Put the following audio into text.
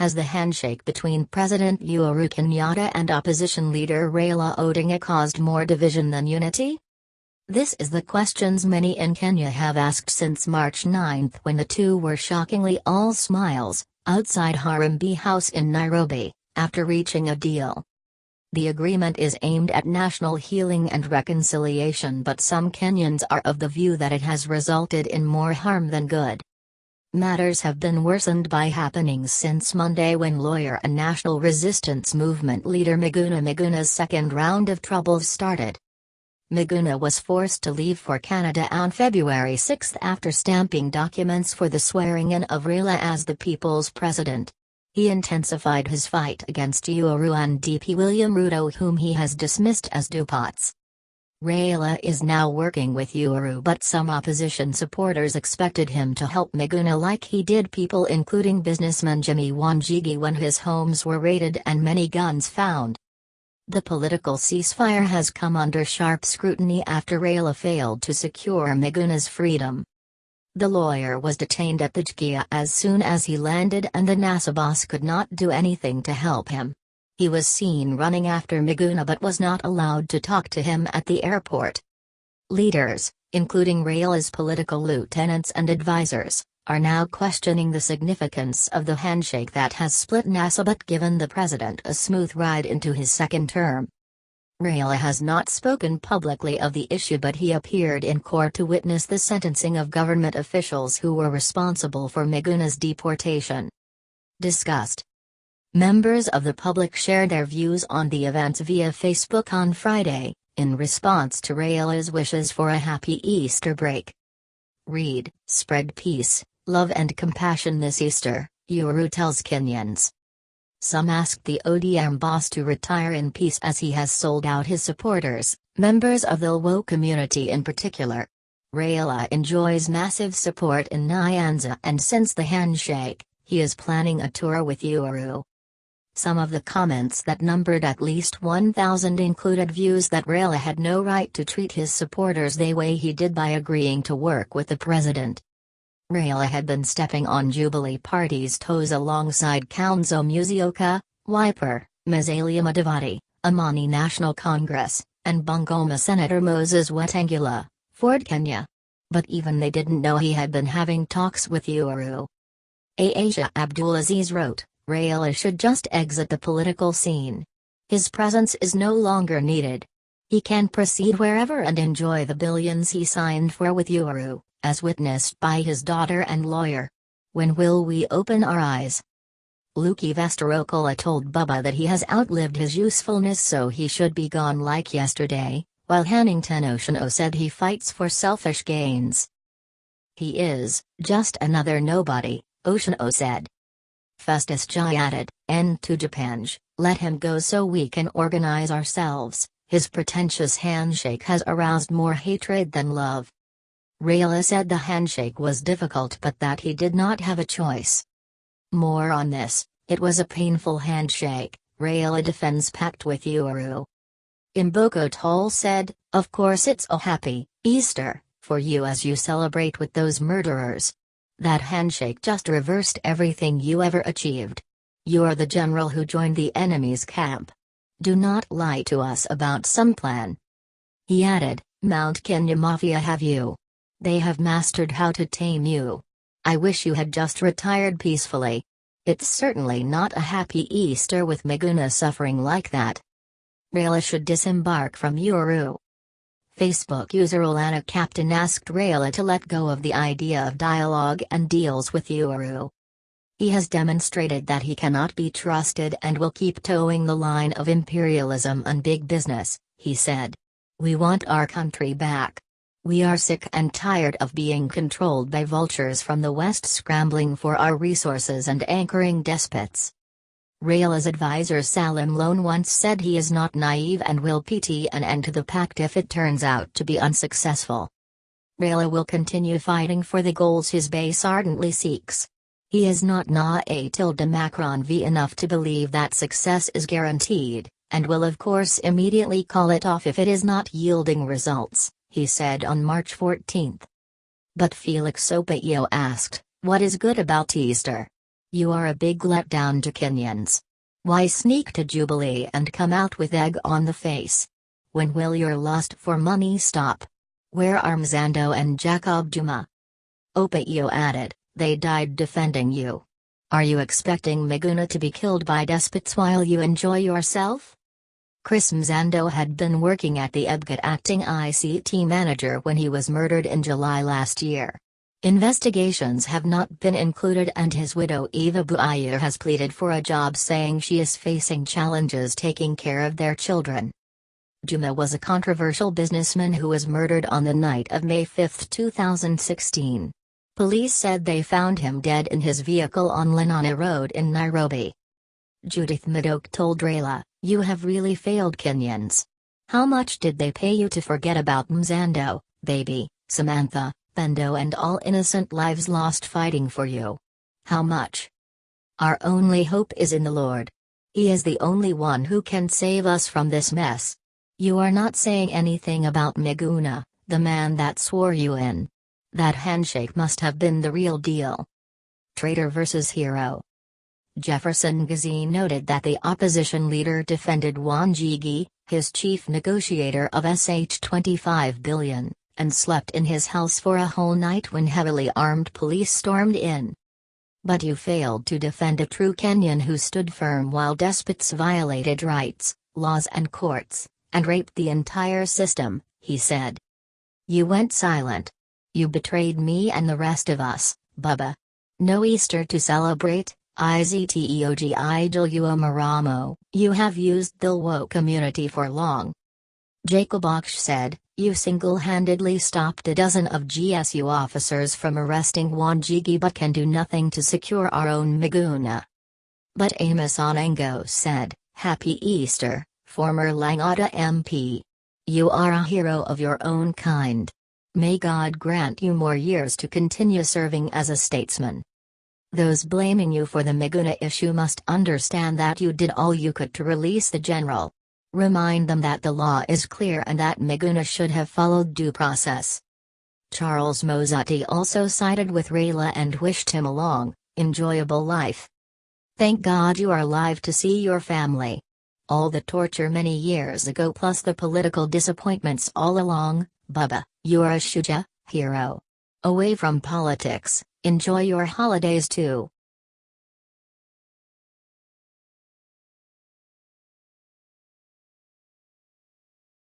Has the handshake between President Uhuru Kenyatta and opposition leader Raila Odinga caused more division than unity? This is the questions many in Kenya have asked since March 9 when the two were shockingly all smiles, outside Harambee House in Nairobi, after reaching a deal. The agreement is aimed at national healing and reconciliation, but some Kenyans are of the view that it has resulted in more harm than good. Matters have been worsened by happenings since Monday when lawyer and national resistance movement leader Miguna Miguna's second round of troubles started. Miguna was forced to leave for Canada on February 6 after stamping documents for the swearing-in of Raila as the people's president. He intensified his fight against Uhuru and DP William Ruto, whom he has dismissed as dewpots. Raila is now working with Uhuru, but some opposition supporters expected him to help Miguna like he did people including businessman Jimi Wanjigi when his homes were raided and many guns found. The political ceasefire has come under sharp scrutiny after Raila failed to secure Miguna's freedom. The lawyer was detained at the JKIA as soon as he landed and the NASA boss could not do anything to help him. He was seen running after Miguna but was not allowed to talk to him at the airport. Leaders, including Raila's political lieutenants and advisors, are now questioning the significance of the handshake that has split NASA but given the president a smooth ride into his second term. Raila has not spoken publicly of the issue, but he appeared in court to witness the sentencing of government officials who were responsible for Miguna's deportation. Discussed. Members of the public shared their views on the events via Facebook on Friday, in response to Raila's wishes for a happy Easter break. Read, spread peace, love and compassion this Easter, Uhuru tells Kenyans. Some asked the ODM boss to retire in peace as he has sold out his supporters, members of the Luo community in particular. Raila enjoys massive support in Nyanza, and since the handshake, he is planning a tour with Uhuru. Some of the comments that numbered at least 1,000 included views that Raila had no right to treat his supporters the way he did by agreeing to work with the president. Raila had been stepping on Jubilee Party's toes alongside Kalonzo Musyoka, Wiper, Musalia Mudavadi, Amani National Congress, and Bungoma Senator Moses Wetangula, Ford Kenya. But even they didn't know he had been having talks with Uhuru. Aisha Abdulaziz wrote, Raila should just exit the political scene. His presence is no longer needed. He can proceed wherever and enjoy the billions he signed for with Uhuru, as witnessed by his daughter and lawyer. When will we open our eyes? Luki Vestarokola told Bubba that he has outlived his usefulness, so he should be gone like yesterday, while Hannington Oceano said he fights for selfish gains. He is just another nobody, Oceano said. Festus Jai added, "End to Japanj, let him go so we can organize ourselves." His pretentious handshake has aroused more hatred than love. Raila said the handshake was difficult but that he did not have a choice. More on this, it was a painful handshake, Raila defends pact with Uhuru. Mboko Toll said, "Of course it's a happy Easter for you as you celebrate with those murderers. That handshake just reversed everything you ever achieved. You're the general who joined the enemy's camp. Do not lie to us about some plan." He added, "Mount Kenya Mafia have you. They have mastered how to tame you. I wish you had just retired peacefully. It's certainly not a happy Easter with Miguna suffering like that. Raila should disembark from Uhuru." Facebook user Olana Captain asked Raila to let go of the idea of dialogue and deals with Uhuru. He has demonstrated that he cannot be trusted and will keep towing the line of imperialism and big business, he said. "We want our country back. We are sick and tired of being controlled by vultures from the West scrambling for our resources and anchoring despots." Raila's advisor Salim Lone once said he is not naive and will put an end to the pact if it turns out to be unsuccessful. Raila will continue fighting for the goals his base ardently seeks. He is not Macron V enough to believe that success is guaranteed, and will of course immediately call it off if it is not yielding results, he said on March 14. But Felix Opaio asked, "What is good about Easter? You are a big letdown to Kenyans. Why sneak to Jubilee and come out with egg on the face? When will your lust for money stop? Where are Mzando and Jacob Juma? Opio added, they died defending you. Are you expecting Miguna to be killed by despots while you enjoy yourself? Chris Mzando had been working at the EBGAT acting ICT manager when he was murdered in July last year. Investigations have not been included and his widow Eva Buayer has pleaded for a job, saying she is facing challenges taking care of their children. Juma was a controversial businessman who was murdered on the night of May 5, 2016. Police said they found him dead in his vehicle on Lenana Road in Nairobi. Judith Madok told Raila, "You have really failed Kenyans. How much did they pay you to forget about Mzando, baby, Samantha, Bendo and all innocent lives lost fighting for you? How much? Our only hope is in the Lord. He is the only one who can save us from this mess. You are not saying anything about Miguna, the man that swore you in. That handshake must have been the real deal." Traitor versus hero. Jefferson Ghazi noted that the opposition leader defended Wanjigi, his chief negotiator of $25 billion, and slept in his house for a whole night when heavily armed police stormed in. But you failed to defend a true Kenyan who stood firm while despots violated rights, laws and courts, and raped the entire system, he said. You went silent. You betrayed me and the rest of us, Bubba. No Easter to celebrate, Izteogi Idilua Maramo, you have used the Luo community for long. Jacob Oksh said, you single-handedly stopped a dozen of GSU officers from arresting Wanjigi but can do nothing to secure our own Miguna. But Amos Onengo said, Happy Easter, former Langata MP. You are a hero of your own kind. May God grant you more years to continue serving as a statesman. Those blaming you for the Miguna issue must understand that you did all you could to release the general. Remind them that the law is clear and that Miguna should have followed due process. Charles Mozati also sided with Raila and wished him a long, enjoyable life. Thank God you are alive to see your family. All the torture many years ago plus the political disappointments all along, Bubba, you are a Shuja, hero. Away from politics, enjoy your holidays too.